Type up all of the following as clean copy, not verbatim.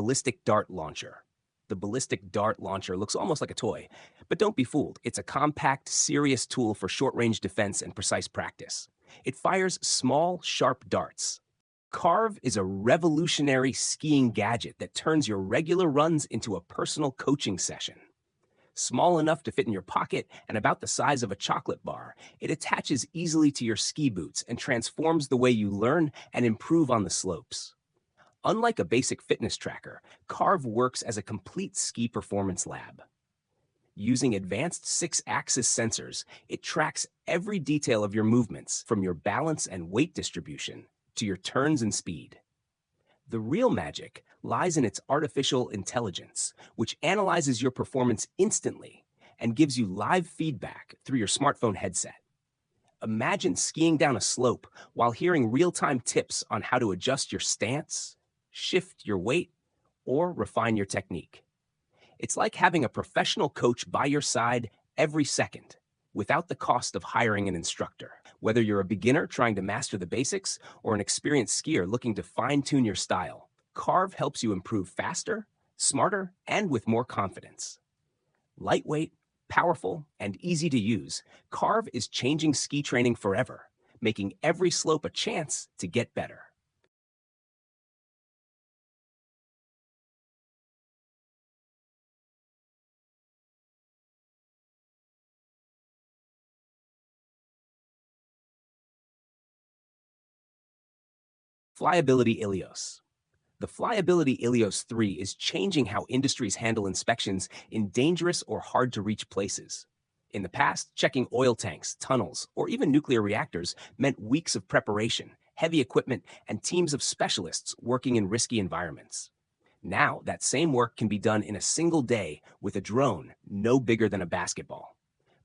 ballistic dart launcher. The ballistic dart launcher looks almost like a toy, but don't be fooled. It's a compact, serious tool for short-range defense and precise practice. It fires small, sharp darts. Carve is a revolutionary skiing gadget that turns your regular runs into a personal coaching session. Small enough to fit in your pocket and about the size of a chocolate bar, it attaches easily to your ski boots and transforms the way you learn and improve on the slopes. Unlike a basic fitness tracker, Carve works as a complete ski performance lab. Using advanced 6-axis sensors, it tracks every detail of your movements, from your balance and weight distribution to your turns and speed. The real magic lies in its artificial intelligence, which analyzes your performance instantly and gives you live feedback through your smartphone headset. Imagine skiing down a slope while hearing real-time tips on how to adjust your stance, shift your weight, or refine your technique. It's like having a professional coach by your side every second, without the cost of hiring an instructor. Whether you're a beginner trying to master the basics or an experienced skier looking to fine-tune your style, Carve helps you improve faster, smarter, and with more confidence. Lightweight, powerful, and easy to use, Carve is changing ski training forever, making every slope a chance to get better. Flyability Ilios. The Flyability Ilios 3 is changing how industries handle inspections in dangerous or hard-to-reach places. In the past, checking oil tanks, tunnels, or even nuclear reactors meant weeks of preparation, heavy equipment, and teams of specialists working in risky environments. Now, that same work can be done in a single day with a drone no bigger than a basketball.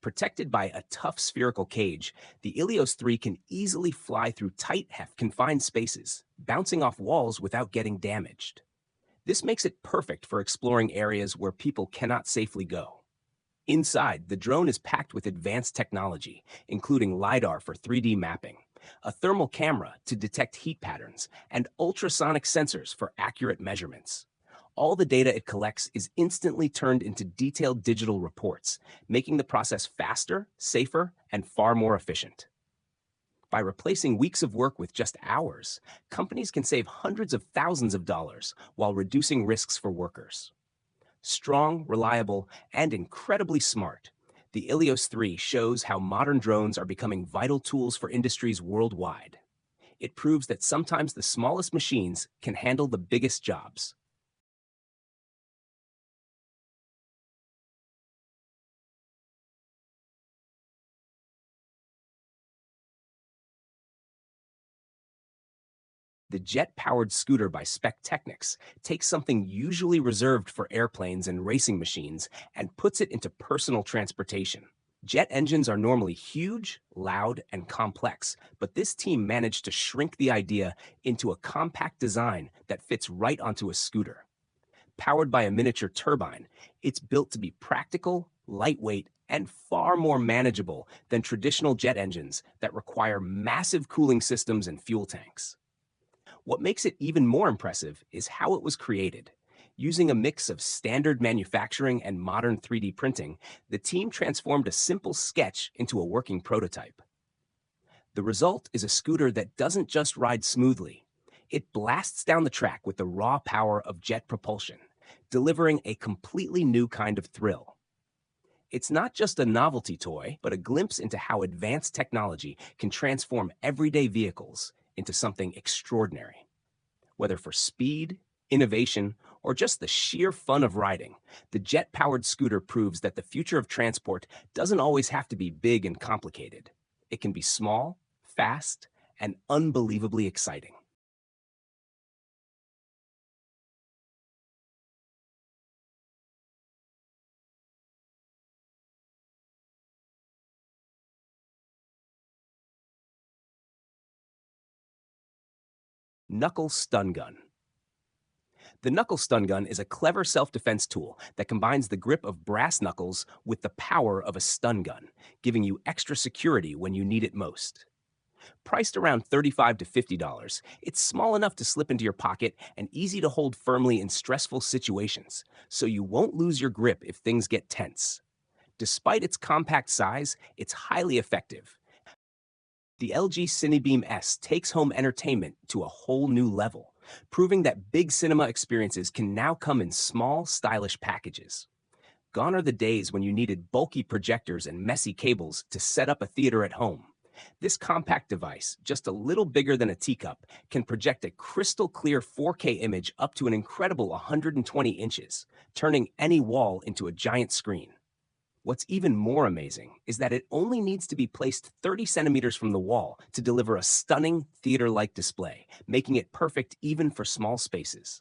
Protected by a tough spherical cage, the Ilios 3 can easily fly through tight, confined spaces, bouncing off walls without getting damaged. This makes it perfect for exploring areas where people cannot safely go. Inside, the drone is packed with advanced technology, including LiDAR for 3D mapping, a thermal camera to detect heat patterns, and ultrasonic sensors for accurate measurements. All the data it collects is instantly turned into detailed digital reports, making the process faster, safer, and far more efficient. By replacing weeks of work with just hours, companies can save hundreds of thousands of dollars while reducing risks for workers. Strong, reliable, and incredibly smart, the Ilios 3 shows how modern drones are becoming vital tools for industries worldwide. It proves that sometimes the smallest machines can handle the biggest jobs. The jet-powered scooter by Spec Technics takes something usually reserved for airplanes and racing machines and puts it into personal transportation. Jet engines are normally huge, loud, and complex, but this team managed to shrink the idea into a compact design that fits right onto a scooter. Powered by a miniature turbine, it's built to be practical, lightweight, and far more manageable than traditional jet engines that require massive cooling systems and fuel tanks. What makes it even more impressive is how it was created. Using a mix of standard manufacturing and modern 3D printing, the team transformed a simple sketch into a working prototype. The result is a scooter that doesn't just ride smoothly. It blasts down the track with the raw power of jet propulsion, delivering a completely new kind of thrill. It's not just a novelty toy, but a glimpse into how advanced technology can transform everyday vehicles into something extraordinary. Whether for speed, innovation, or just the sheer fun of riding, the jet-powered scooter proves that the future of transport doesn't always have to be big and complicated. It can be small, fast, and unbelievably exciting. Knuckle Stun Gun. The knuckle stun gun is a clever self-defense tool that combines the grip of brass knuckles with the power of a stun gun, giving you extra security when you need it most. Priced around $35 to $50, it's small enough to slip into your pocket and easy to hold firmly in stressful situations, so you won't lose your grip if things get tense. Despite its compact size, it's highly effective. The LG Cinebeam S takes home entertainment to a whole new level, proving that big cinema experiences can now come in small, stylish packages. Gone are the days when you needed bulky projectors and messy cables to set up a theater at home. This compact device, just a little bigger than a teacup, can project a crystal clear 4K image up to an incredible 120 inches, turning any wall into a giant screen. What's even more amazing is that it only needs to be placed 30 centimeters from the wall to deliver a stunning theater-like display, making it perfect even for small spaces.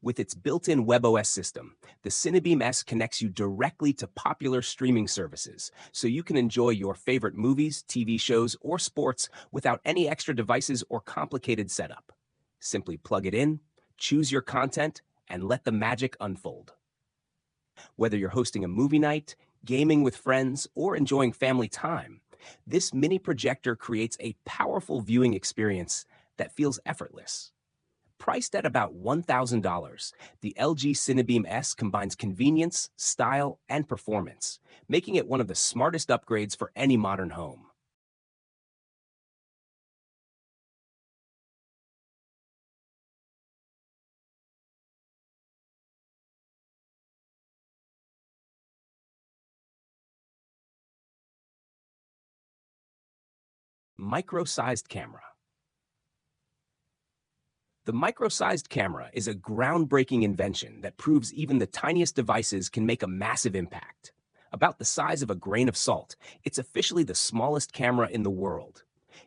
With its built-in WebOS system, the Cinebeam S connects you directly to popular streaming services, so you can enjoy your favorite movies, TV shows, or sports without any extra devices or complicated setup. Simply plug it in, choose your content, and let the magic unfold. Whether you're hosting a movie night, gaming with friends, or enjoying family time, this mini projector creates a powerful viewing experience that feels effortless. Priced at about $1,000, the LG Cinebeam S combines convenience, style, and performance, making it one of the smartest upgrades for any modern home. Micro-sized camera. The micro-sized camera is a groundbreaking invention that proves even the tiniest devices can make a massive impact. About the size of a grain of salt, it's officially the smallest camera in the world.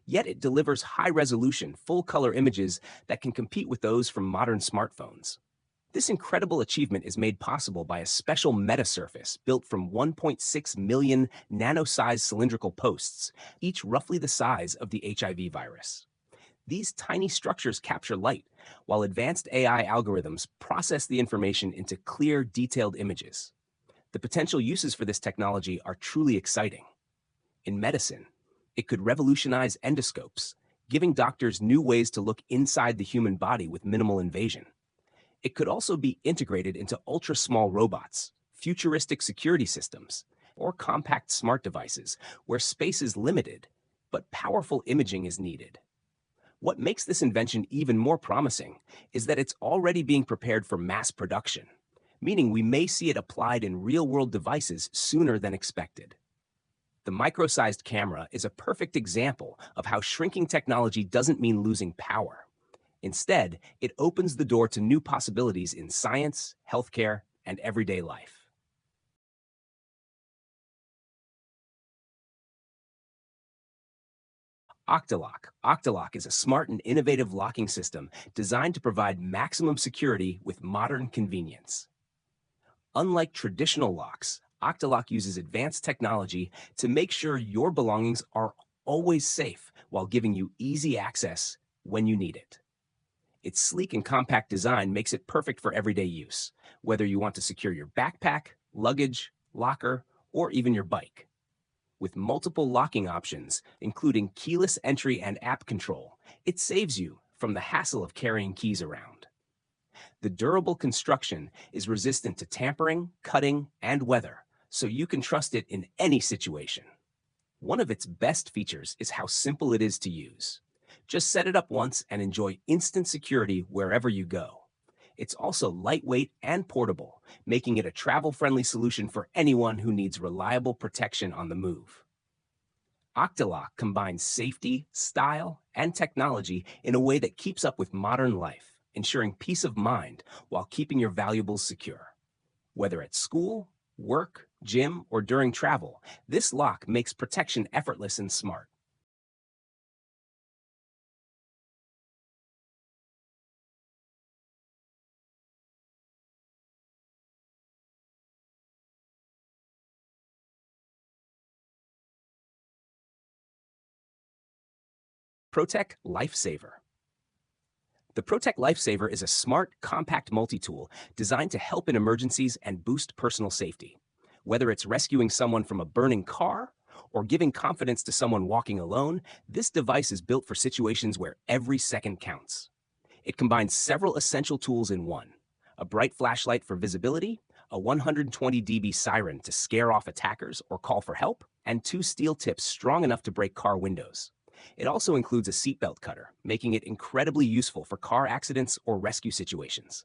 Yet it delivers high-resolution, full-color images that can compete with those from modern smartphones. This incredible achievement is made possible by a special metasurface built from 1.6 million nano-sized cylindrical posts, each roughly the size of the HIV virus. These tiny structures capture light, while advanced AI algorithms process the information into clear, detailed images. The potential uses for this technology are truly exciting. In medicine, it could revolutionize endoscopes, giving doctors new ways to look inside the human body with minimal invasion. It could also be integrated into ultra-small robots, futuristic security systems, or compact smart devices where space is limited, but powerful imaging is needed. What makes this invention even more promising is that it's already being prepared for mass production, meaning we may see it applied in real-world devices sooner than expected. The micro-sized camera is a perfect example of how shrinking technology doesn't mean losing power. Instead, it opens the door to new possibilities in science, healthcare, and everyday life. Octalock. Octalock is a smart and innovative locking system designed to provide maximum security with modern convenience. Unlike traditional locks, Octalock uses advanced technology to make sure your belongings are always safe while giving you easy access when you need it. Its sleek and compact design makes it perfect for everyday use, whether you want to secure your backpack, luggage, locker, or even your bike. With multiple locking options, including keyless entry and app control, it saves you from the hassle of carrying keys around. The durable construction is resistant to tampering, cutting, and weather, so you can trust it in any situation. One of its best features is how simple it is to use. Just set it up once and enjoy instant security wherever you go. It's also lightweight and portable, making it a travel-friendly solution for anyone who needs reliable protection on the move. Octalock combines safety, style, and technology in a way that keeps up with modern life, ensuring peace of mind while keeping your valuables secure. Whether at school, work, gym, or during travel, this lock makes protection effortless and smart. Protec Lifesaver. The Protec Lifesaver is a smart, compact multi-tool designed to help in emergencies and boost personal safety. Whether it's rescuing someone from a burning car or giving confidence to someone walking alone, this device is built for situations where every second counts. It combines several essential tools in one: a bright flashlight for visibility, a 120 dB siren to scare off attackers or call for help, and two steel tips strong enough to break car windows. It also includes a seatbelt cutter, making it incredibly useful for car accidents or rescue situations.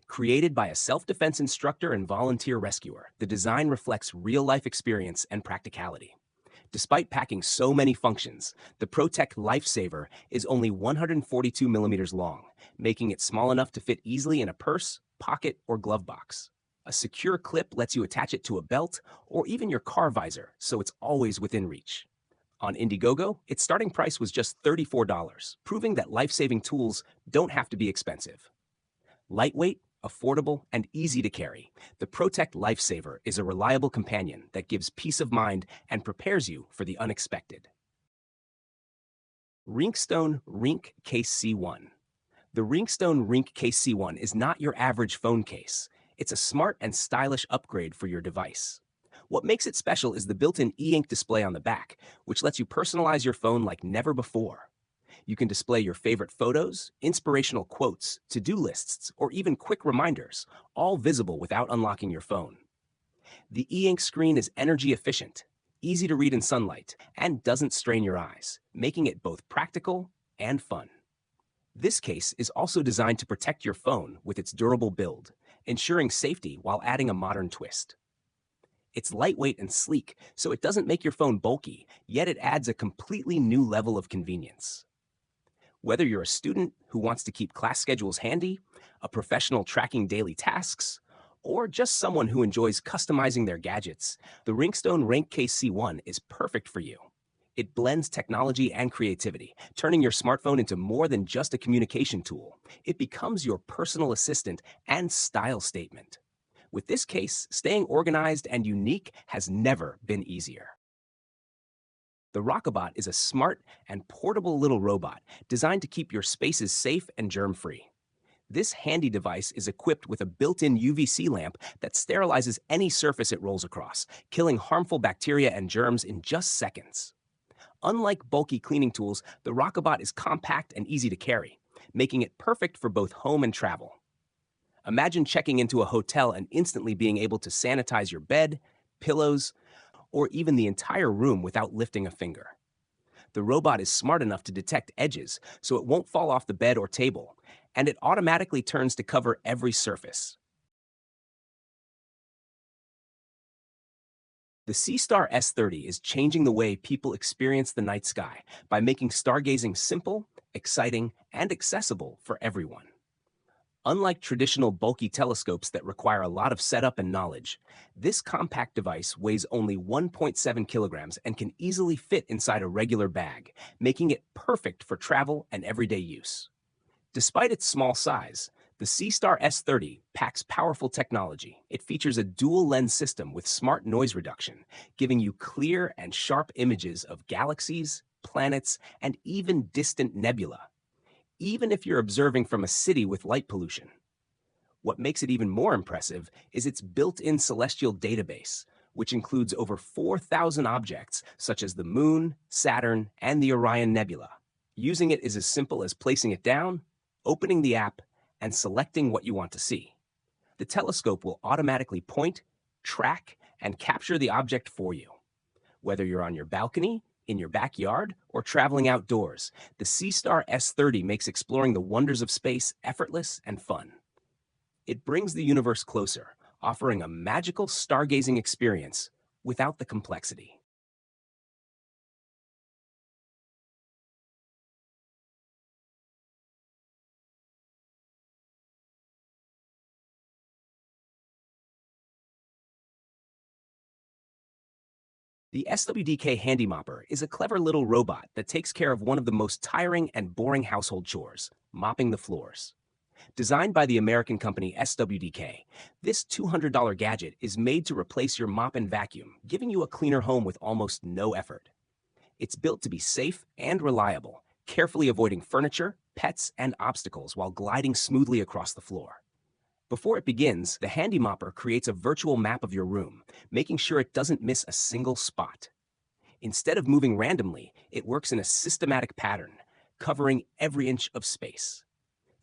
Created by a self-defense instructor and volunteer rescuer, the design reflects real-life experience and practicality. Despite packing so many functions, the ProTech Lifesaver is only 142 millimeters long, making it small enough to fit easily in a purse, pocket, or glove box. A secure clip lets you attach it to a belt or even your car visor, so it's always within reach. On Indiegogo, its starting price was just $34, proving that life-saving tools don't have to be expensive. Lightweight, affordable, and easy to carry, the ProTech Lifesaver is a reliable companion that gives peace of mind and prepares you for the unexpected. Ringstone Rink Case C1. The Ringstone Rink Case C1 is not your average phone case. It's a smart and stylish upgrade for your device. What makes it special is the built-in e-ink display on the back, which lets you personalize your phone like never before. You can display your favorite photos, inspirational quotes, to-do lists, or even quick reminders, all visible without unlocking your phone. The e-ink screen is energy efficient, easy to read in sunlight, and doesn't strain your eyes, making it both practical and fun. This case is also designed to protect your phone with its durable build, ensuring safety while adding a modern twist. It's lightweight and sleek, so it doesn't make your phone bulky, yet it adds a completely new level of convenience. Whether you're a student who wants to keep class schedules handy, a professional tracking daily tasks, or just someone who enjoys customizing their gadgets, the Ringstone Rank Case C1 is perfect for you. It blends technology and creativity, turning your smartphone into more than just a communication tool. It becomes your personal assistant and style statement. With this case, staying organized and unique has never been easier. The Rockabot is a smart and portable little robot designed to keep your spaces safe and germ-free. This handy device is equipped with a built-in UVC lamp that sterilizes any surface it rolls across, killing harmful bacteria and germs in just seconds. Unlike bulky cleaning tools, the Rockabot is compact and easy to carry, making it perfect for both home and travel. Imagine checking into a hotel and instantly being able to sanitize your bed, pillows, or even the entire room without lifting a finger. The robot is smart enough to detect edges, so it won't fall off the bed or table, and it automatically turns to cover every surface. The Seastar S30 is changing the way people experience the night sky by making stargazing simple, exciting, and accessible for everyone. Unlike traditional bulky telescopes that require a lot of setup and knowledge, this compact device weighs only 1.7 kilograms and can easily fit inside a regular bag, making it perfect for travel and everyday use. Despite its small size, the Seastar S30 packs powerful technology. It features a dual lens system with smart noise reduction, giving you clear and sharp images of galaxies, planets, and even distant nebula, even if you're observing from a city with light pollution. What makes it even more impressive is its built-in celestial database, which includes over 4,000 objects such as the Moon, Saturn, and the Orion Nebula. Using it is as simple as placing it down, opening the app, and selecting what you want to see. The telescope will automatically point, track, and capture the object for you. Whether you're on your balcony, in your backyard, or traveling outdoors, the Seastar S30 makes exploring the wonders of space effortless and fun. It brings the universe closer, offering a magical stargazing experience without the complexity. The SWDK Handy Mopper is a clever little robot that takes care of one of the most tiring and boring household chores, mopping the floors. Designed by the American company SWDK, this $200 gadget is made to replace your mop and vacuum, giving you a cleaner home with almost no effort. It's built to be safe and reliable, carefully avoiding furniture, pets, and obstacles while gliding smoothly across the floor. Before it begins, the Handy Mopper creates a virtual map of your room, making sure it doesn't miss a single spot. Instead of moving randomly, it works in a systematic pattern, covering every inch of space.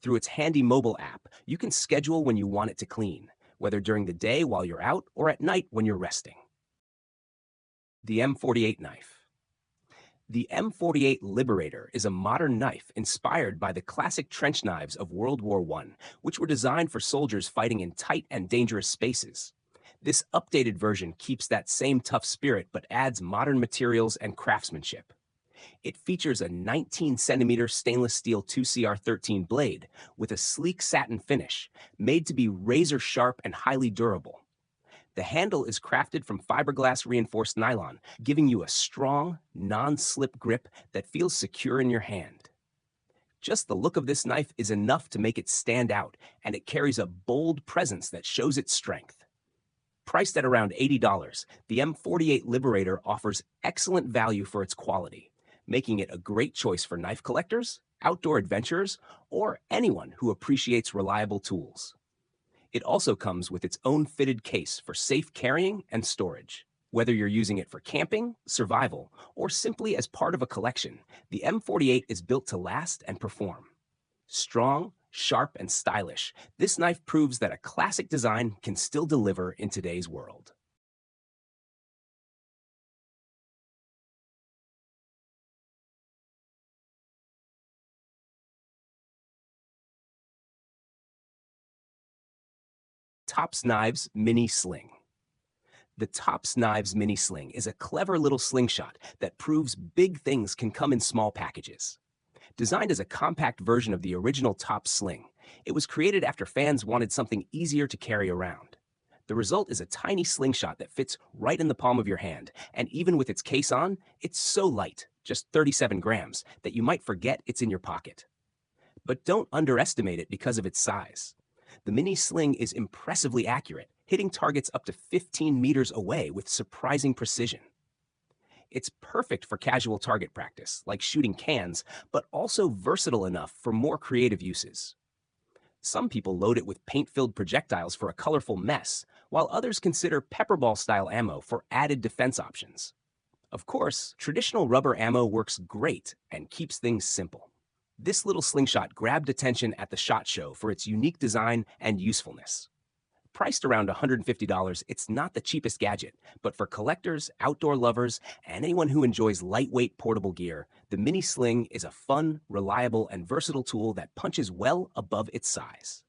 Through its handy mobile app, you can schedule when you want it to clean, whether during the day while you're out or at night when you're resting. The M48 knife. The M48 Liberator is a modern knife inspired by the classic trench knives of World War I, which were designed for soldiers fighting in tight and dangerous spaces. This updated version keeps that same tough spirit but adds modern materials and craftsmanship. It features a 19-centimeter stainless steel 2CR13 blade with a sleek satin finish, made to be razor sharp and highly durable. The handle is crafted from fiberglass reinforced nylon, giving you a strong, non-slip grip that feels secure in your hand. Just the look of this knife is enough to make it stand out, and it carries a bold presence that shows its strength. Priced at around $80, the M48 Liberator offers excellent value for its quality, making it a great choice for knife collectors, outdoor adventurers, or anyone who appreciates reliable tools. It also comes with its own fitted case for safe carrying and storage. Whether you're using it for camping, survival, or simply as part of a collection, the M48 is built to last and perform. Strong, sharp, and stylish, this knife proves that a classic design can still deliver in today's world. Tops Knives Mini Sling. The Tops Knives Mini Sling is a clever little slingshot that proves big things can come in small packages. Designed as a compact version of the original Tops Sling, it was created after fans wanted something easier to carry around. The result is a tiny slingshot that fits right in the palm of your hand, and even with its case on, it's so light, just 37 grams, that you might forget it's in your pocket. But don't underestimate it because of its size. The mini sling is impressively accurate, hitting targets up to 15 meters away with surprising precision. It's perfect for casual target practice, like shooting cans, but also versatile enough for more creative uses. Some people load it with paint-filled projectiles for a colorful mess, while others consider pepperball-style ammo for added defense options. Of course, traditional rubber ammo works great and keeps things simple. This little slingshot grabbed attention at the SHOT Show for its unique design and usefulness. Priced around $150, it's not the cheapest gadget, but for collectors, outdoor lovers, and anyone who enjoys lightweight portable gear, the mini sling is a fun, reliable, and versatile tool that punches well above its size.